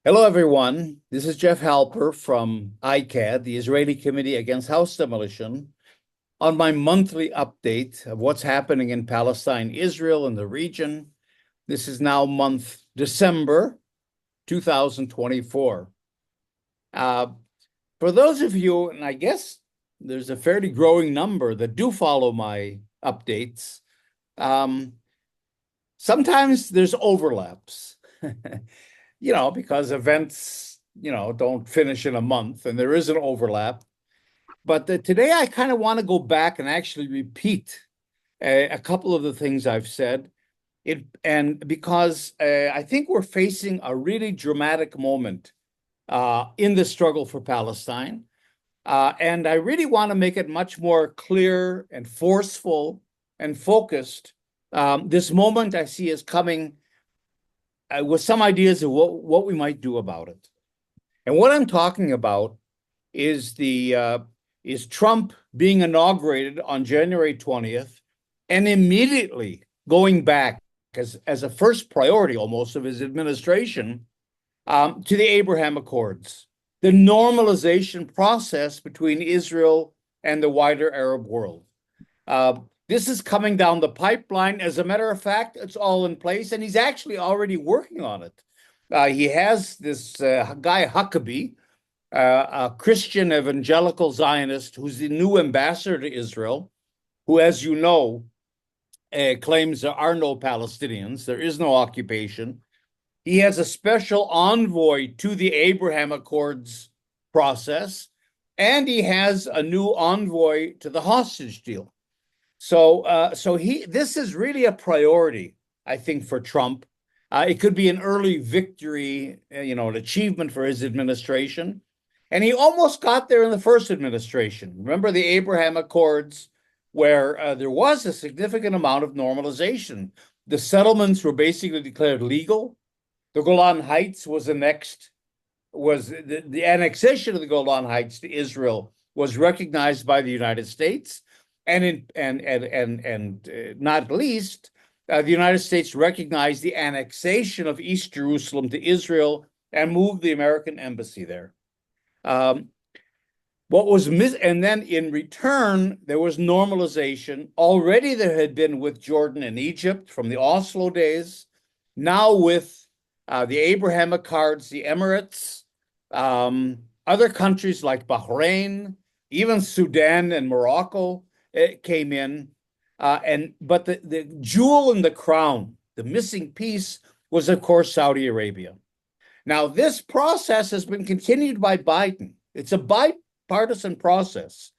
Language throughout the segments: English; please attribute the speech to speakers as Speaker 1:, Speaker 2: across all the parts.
Speaker 1: Hello, everyone. This is Jeff Halper from ICAHD, the Israeli Committee Against House Demolition, on my monthly update of what's happening in Palestine, Israel, and the region. This is now month December 2024. For those of you, and I guess there's a fairly growing number that do follow my updates, sometimes there's overlaps. Because events, don't finish in a month and there is an overlap. But today I kind of want to go back and actually repeat a couple of the things I've said. Because I think we're facing a really dramatic moment in the struggle for Palestine. And I really want to make it much more clear and forceful and focused. This moment I see is coming with some ideas of what we might do about it. And what I'm talking about is Trump being inaugurated on January 20th and immediately going back as a first priority almost of his administration to the Abraham Accords, the normalization process between Israel and the wider Arab world. This is coming down the pipeline. As a matter of fact, it's all in place, and he's actually already working on it. He has this guy, Huckabee, a Christian evangelical Zionist who's the new ambassador to Israel, who, as you know, claims there are no Palestinians, there is no occupation. He has a special envoy to the Abraham Accords process, and he has a new envoy to the hostage deal. So this is really a priority, I think, for Trump. It could be an early victory, an achievement for his administration. And he almost got there in the first administration. Remember the Abraham Accords, where there was a significant amount of normalization. The settlements were basically declared legal. The Golan Heights was the annexation of the Golan Heights to Israel was recognized by the United States. And not least, the United States recognized the annexation of East Jerusalem to Israel and moved the American embassy there. And then in return, there was normalization. Already there had been with Jordan and Egypt from the Oslo days. Now with the Abraham Accords, the Emirates, other countries like Bahrain, even Sudan and Morocco, it came in, but the jewel in the crown, the missing piece, was of course Saudi Arabia. Now this process has been continued by Biden. It's a bipartisan process.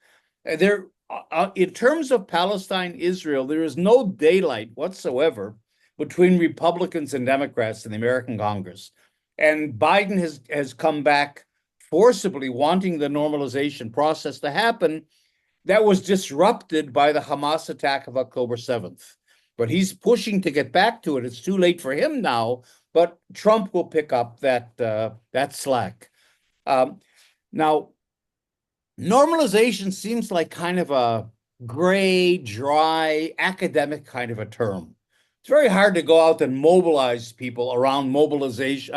Speaker 1: In terms of Palestine, Israel, there is no daylight whatsoever between Republicans and Democrats in the American Congress, and Biden has come back forcibly wanting the normalization process to happen. That was disrupted by the Hamas attack of October 7th. But he's pushing to get back to it. It's too late for him now, but Trump will pick up that slack. Now, normalization seems like kind of a gray, dry, academic kind of a term. It's very hard to go out and mobilize people around normalization.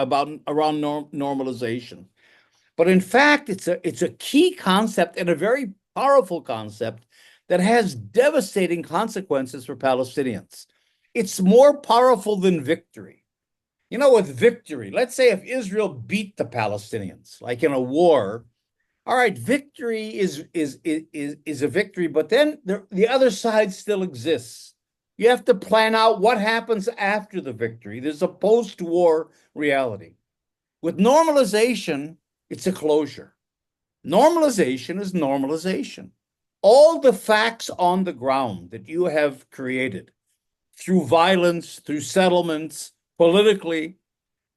Speaker 1: But in fact, it's a key concept and a very powerful concept that has devastating consequences for Palestinians. It's more powerful than victory. With victory, let's say if Israel beat the Palestinians, like in a war, all right, victory is a victory, but then the other side still exists. You have to plan out what happens after the victory. There's a post-war reality. With normalization, it's a closure. Normalization is normalization. All the facts on the ground that you have created through violence, through settlements, politically,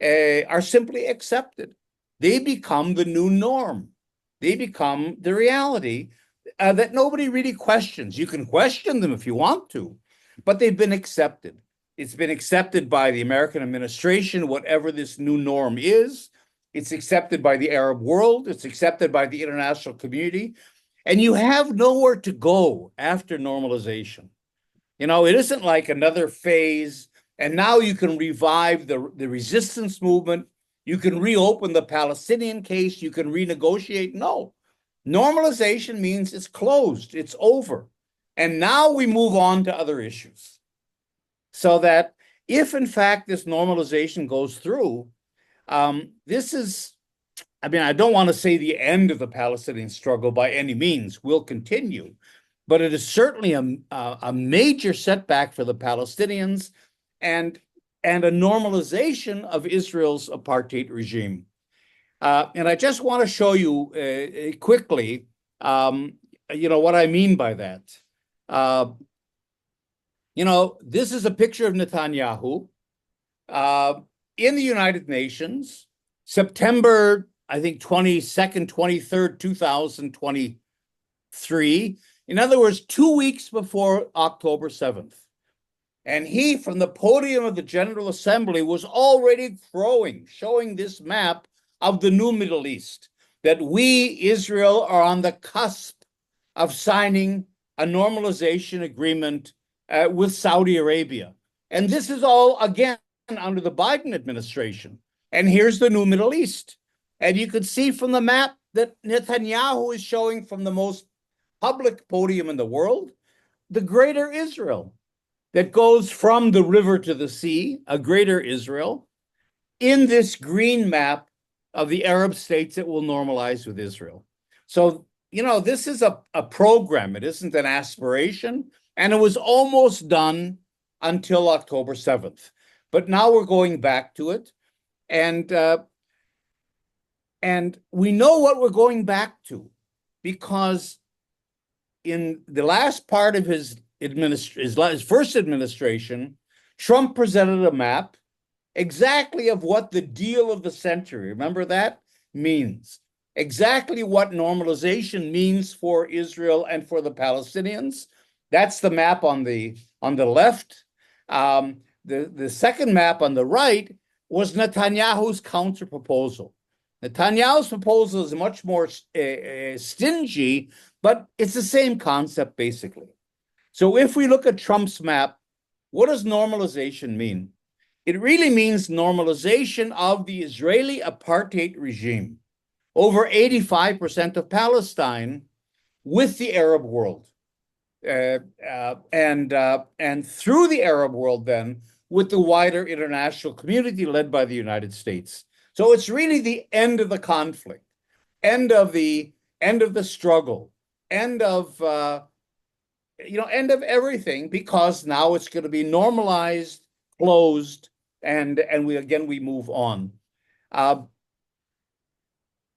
Speaker 1: are simply accepted. They become the new norm. They become the reality that nobody really questions. You can question them if you want to, but they've been accepted. It's been accepted by the American administration, whatever this new norm is. It's accepted by the Arab world. It's accepted by the international community. And you have nowhere to go after normalization. It isn't like another phase, and now you can revive the resistance movement You can reopen the Palestinian case. You can renegotiate. No. Normalization means it's closed. It's over. And now we move on to other issues. So that if, in fact, this normalization goes through, this is, I mean, I don't want to say the end of the Palestinian struggle by any means. Will continue. But it is certainly a major setback for the Palestinians and a normalization of Israel's apartheid regime. And I just want to show you quickly, what I mean by that. This is a picture of Netanyahu in the United Nations, September, I think, 22nd, 23rd, 2023. In other words, 2 weeks before October 7th. And he, from the podium of the General Assembly, was already showing this map of the new Middle East, that we, Israel, are on the cusp of signing a normalization agreement with Saudi Arabia. And this is all, again, under the Biden administration. And here's the new Middle East. And you can see from the map that Netanyahu is showing from the most public podium in the world, the greater Israel that goes from the river to the sea, a greater Israel, in this green map of the Arab states that will normalize with Israel. So, this is a program. It isn't an aspiration. And it was almost done until October 7th. But now we're going back to it. And we know what we're going back to, because in the last part of his first administration, Trump presented a map exactly of what the deal of the century, remember that, means. Exactly what normalization means for Israel and for the Palestinians. That's the map on the left. The second map on the right was Netanyahu's counter proposal. Netanyahu's proposal is much more stingy, but it's the same concept, basically. So if we look at Trump's map, what does normalization mean? It really means normalization of the Israeli apartheid regime over 85% of Palestine with the Arab world. And through the Arab world, then, with the wider international community led by the United States. So it's really the end of the conflict, end of the struggle, end of everything, because now it's going to be normalized, closed, and we move on.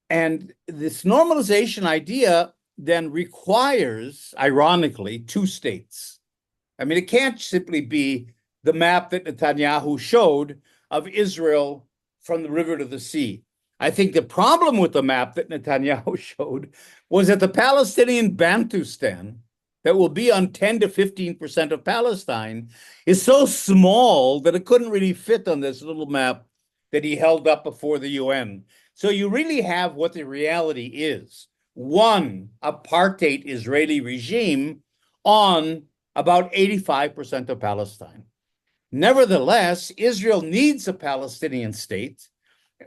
Speaker 1: And this normalization idea then requires, ironically, two states. I mean, it can't simply be the map that Netanyahu showed of Israel from the river to the sea. I think the problem with the map that Netanyahu showed was that the Palestinian Bantustan, that will be on 10 to 15% of Palestine, is so small that it couldn't really fit on this little map that he held up before the UN. So you really have what the reality is. One apartheid Israeli regime on about 85% of Palestine. Nevertheless, Israel needs a Palestinian state,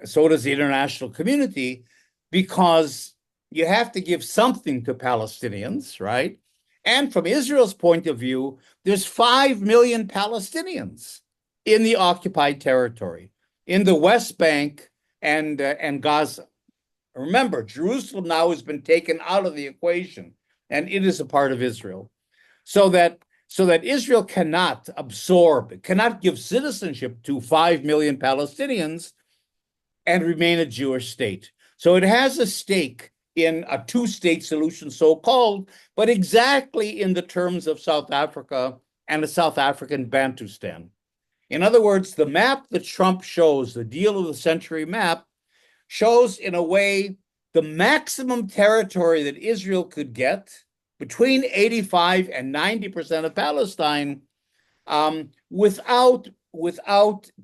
Speaker 1: so does the international community, because you have to give something to Palestinians, right? And from Israel's point of view, there's 5 million Palestinians in the occupied territory, in the West Bank and Gaza. Remember, Jerusalem now has been taken out of the equation, and it is a part of Israel. So that Israel cannot absorb, cannot give citizenship to 5 million Palestinians and remain a Jewish state. So it has a stake in a two-state solution, so-called, but exactly in the terms of South Africa and the South African Bantustan. In other words, the map that Trump shows, the deal of the century map, shows in a way the maximum territory that Israel could get, between 85 and 90% of Palestine, without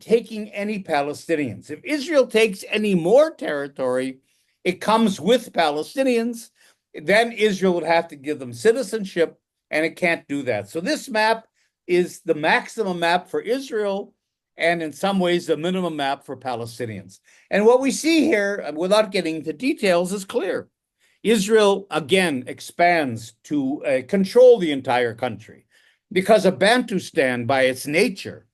Speaker 1: taking any Palestinians. If Israel takes any more territory, it comes with Palestinians. Then Israel would have to give them citizenship, and it can't do that. So this map is the maximum map for Israel, and in some ways the minimum map for Palestinians. And what we see here, without getting into details, is clear. Israel again expands to control the entire country because a Bantustan, by its nature,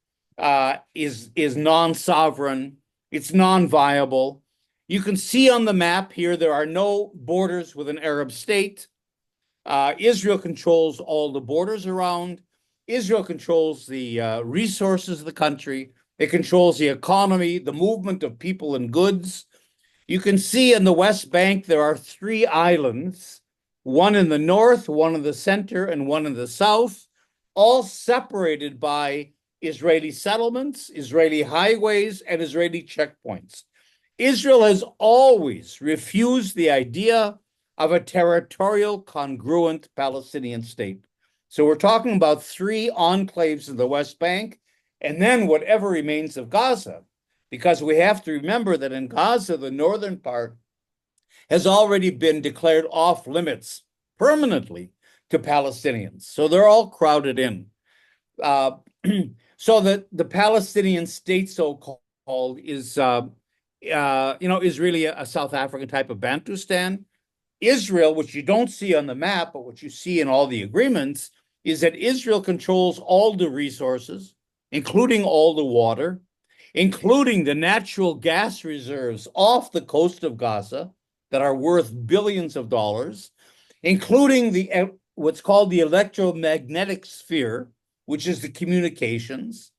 Speaker 1: is non-sovereign, it's non-viable. You can see on the map here there are no borders with an Arab state. Israel controls all the borders around. Israel controls the resources of the country. It controls the economy, the movement of people and goods. You can see in the West Bank there are 3 islands, one in the north, one in the center, and one in the south, all separated by Israeli settlements, Israeli highways, and Israeli checkpoints. Israel has always refused the idea of a territorial congruent Palestinian state. So we're talking about 3 enclaves in the West Bank, and then whatever remains of Gaza, because we have to remember that in Gaza, the northern part has already been declared off limits permanently to Palestinians. So they're all crowded in. So that the Palestinian state, so-called, is really a South African type of Bantustan. Israel, which you don't see on the map, but what you see in all the agreements, is that Israel controls all the resources, including all the water, including the natural gas reserves off the coast of Gaza that are worth billions of dollars, including the what's called the electromagnetic sphere, which is the communications,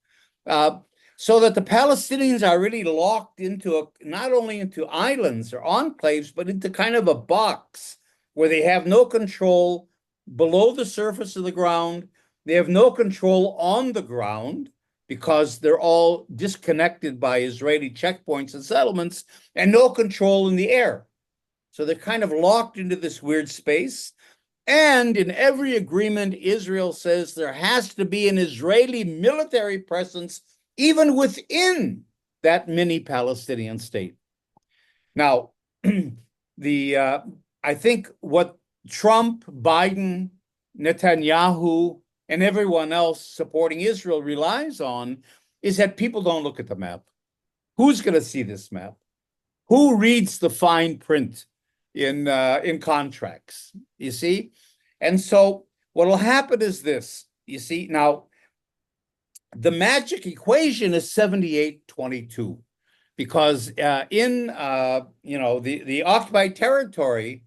Speaker 1: so that the Palestinians are really locked into not only into islands or enclaves, but into kind of a box where they have no control below the surface of the ground. They have no control on the ground because they're all disconnected by Israeli checkpoints and settlements, and no control in the air. So they're kind of locked into this weird space. And in every agreement, Israel says there has to be an Israeli military presence even within that mini Palestinian state. Now, I think what Trump, Biden, Netanyahu, and everyone else supporting Israel relies on is that people don't look at the map. Who's going to see this map? Who reads the fine print in contracts? You see? And so what will happen is this. You see, now, the magic equation is 78-22, because in the occupied territory,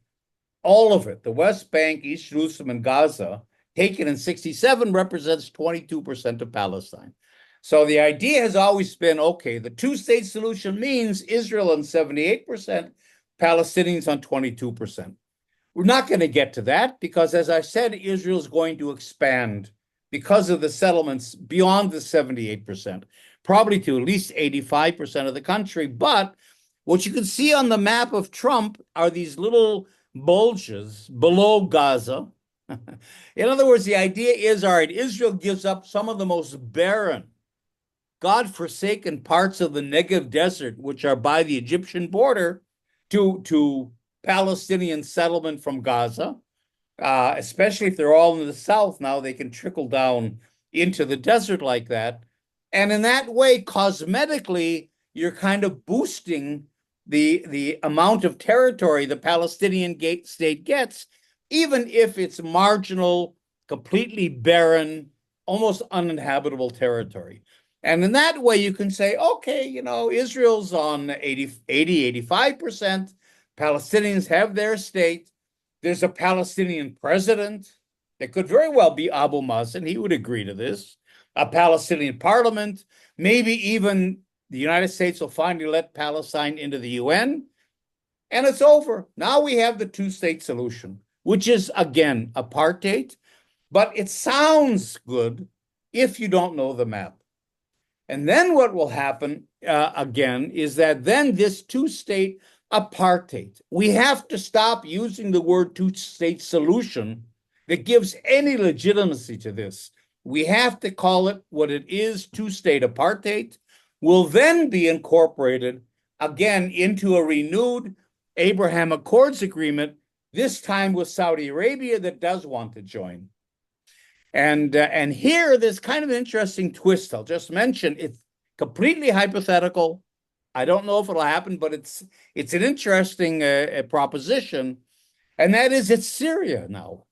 Speaker 1: all of it, the West Bank, East Jerusalem, and Gaza, taken in 67, represents 22% of Palestine. So the idea has always been, okay, the two-state solution means Israel on 78%, Palestinians on 22%. We're not going to get to that because, as I said, Israel is going to expand because of the settlements beyond the 78%, probably to at least 85% of the country. But what you can see on the map of Trump are these little bulges below Gaza. In other words, the idea is, all right, Israel gives up some of the most barren, God-forsaken parts of the Negev desert, which are by the Egyptian border, to Palestinian settlement from Gaza, especially if they're all in the south. Now they can trickle down into the desert like that. And in that way, cosmetically, you're kind of boosting the amount of territory the Palestinian state gets, even if it's marginal, completely barren, almost uninhabitable territory. And in that way, you can say, okay, Israel's on 85%. Palestinians have their state. There's a Palestinian president. It could very well be Abu Mazen. He would agree to this. A Palestinian parliament. Maybe even the United States will finally let Palestine into the UN. And it's over. Now we have the two-state solution, which is, again, apartheid. But it sounds good if you don't know the map. And then what will happen, again, is that then this two-state apartheid, we have to stop using the word two-state solution that gives any legitimacy to this. We have to call it what it is, two-state apartheid, will then be incorporated again into a renewed Abraham Accords agreement, this time with Saudi Arabia that does want to join. And here, there's kind of an interesting twist. I'll just mention it. completely hypothetical. I don't know if it'll happen, but it's an interesting proposition, and that is that Syria now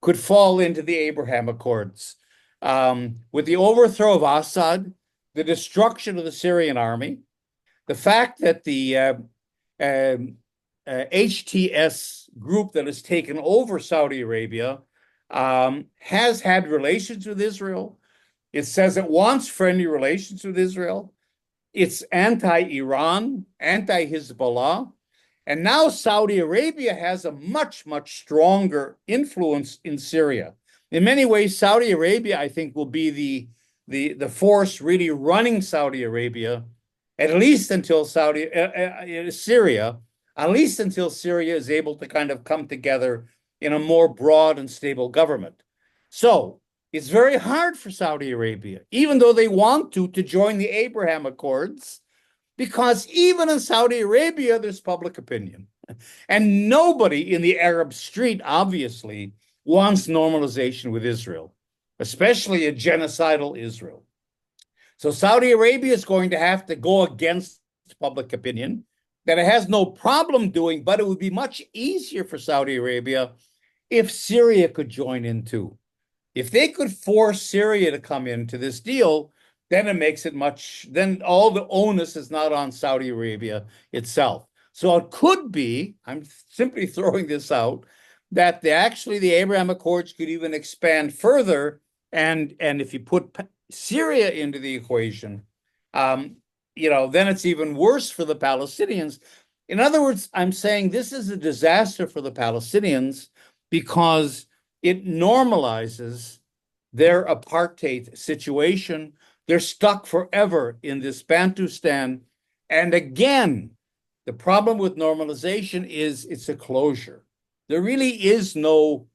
Speaker 1: could fall into the Abraham Accords. With the overthrow of Assad, the destruction of the Syrian army, the fact that the HTS group that has taken over Saudi Arabia has had relations with Israel. It says it wants friendly relations with Israel. It's anti-Iran, anti-Hezbollah. And now Saudi Arabia has a much, much stronger influence in Syria. In many ways, Saudi Arabia, I think, will be the force really running Saudi Arabia, at least until Syria, at least until Syria is able to kind of come together in a more broad and stable government. So it's very hard for Saudi Arabia, even though they want to join the Abraham Accords, because even in Saudi Arabia, there's public opinion. And nobody in the Arab street, obviously, wants normalization with Israel, especially a genocidal Israel. So Saudi Arabia is going to have to go against public opinion that it has no problem doing, but it would be much easier for Saudi Arabia if Syria could join in too. If they could force Syria to come into this deal, then it makes it then all the onus is not on Saudi Arabia itself. So it could be, I'm simply throwing this out, that the Abraham Accords could even expand further. And if you put Syria into the equation, then it's even worse for the Palestinians. In other words, I'm saying this is a disaster for the Palestinians because it normalizes their apartheid situation. They're stuck forever in this Bantustan. And again, the problem with normalization is it's a closure. There really is no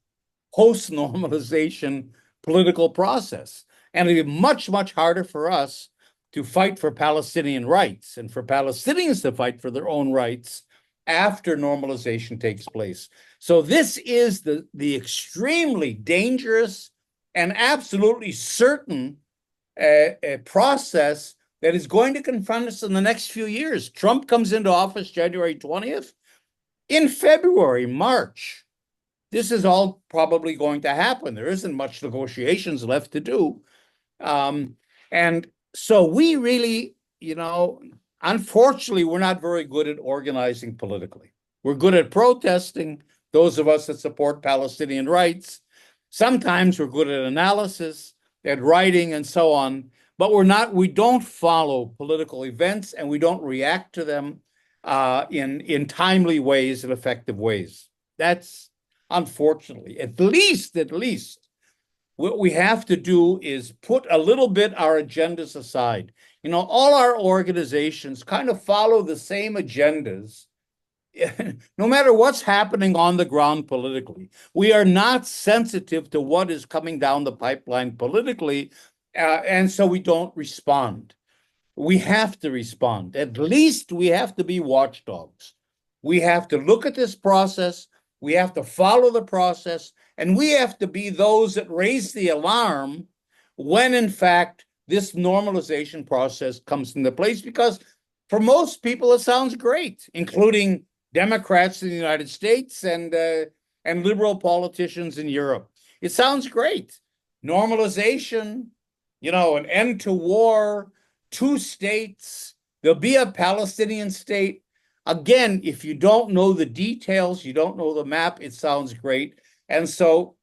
Speaker 1: post-normalization political process. And it'd be much, much harder for us to fight for Palestinian rights and for Palestinians to fight for their own rights after normalization takes place. So this is the extremely dangerous and absolutely certain process that is going to confront us in the next few years. Trump comes into office January 20th. In February, March, this is all probably going to happen. There isn't much negotiations left to do. And so we really, unfortunately, we're not very good at organizing politically. We're good at protesting, those of us that support Palestinian rights. Sometimes we're good at analysis, at writing, and so on. But we don't follow political events, and we don't react to them in timely ways and effective ways. That's unfortunately, at least, what we have to do is put a little bit our agendas aside. All our organizations kind of follow the same agendas, no matter what's happening on the ground politically. We are not sensitive to what is coming down the pipeline politically, and so we don't respond. We have to respond. At least we have to be watchdogs. We have to look at this process. We have to follow the process. And we have to be those that raise the alarm when, in fact, this normalization process comes into place. Because for most people, it sounds great, including Democrats in the United States and liberal politicians in Europe. It sounds great. Normalization, an end to war, 2 states, there'll be a Palestinian state. Again, if you don't know the details, you don't know the map, it sounds great. And so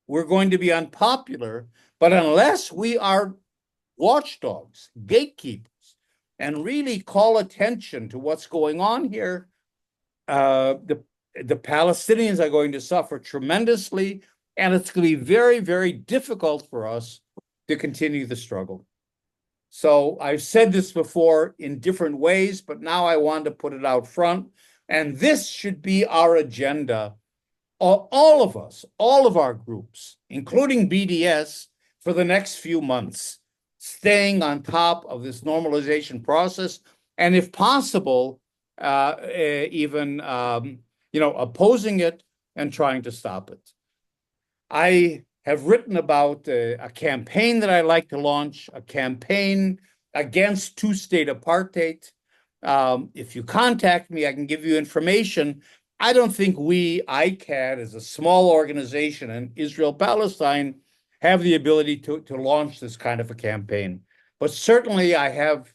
Speaker 1: we're going to be unpopular, but unless we are watchdogs, gatekeepers, and really call attention to what's going on here, the Palestinians are going to suffer tremendously, and it's going to be very, very difficult for us to continue the struggle. So I've said this before in different ways, but now I want to put it out front. And this should be our agenda, all of us, all of our groups, including BDS, for the next few months, staying on top of this normalization process, and if possible, even opposing it and trying to stop it. I have written about a campaign that I like to launch, a campaign against two-state apartheid. If you contact me, I can give you information. I don't think we, ICAHD, as a small organization in Israel-Palestine, have the ability to launch this kind of a campaign. But certainly I have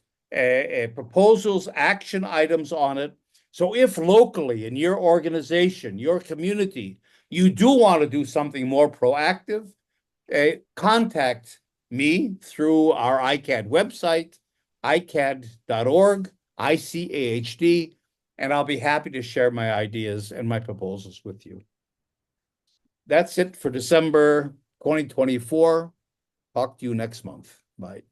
Speaker 1: proposals, action items on it. So if locally in your organization, your community, you do want to do something more proactive, contact me through our ICAHD website, ICAHD.org, ICAHD, and I'll be happy to share my ideas and my proposals with you. That's it for December 2024. Talk to you next month. Bye.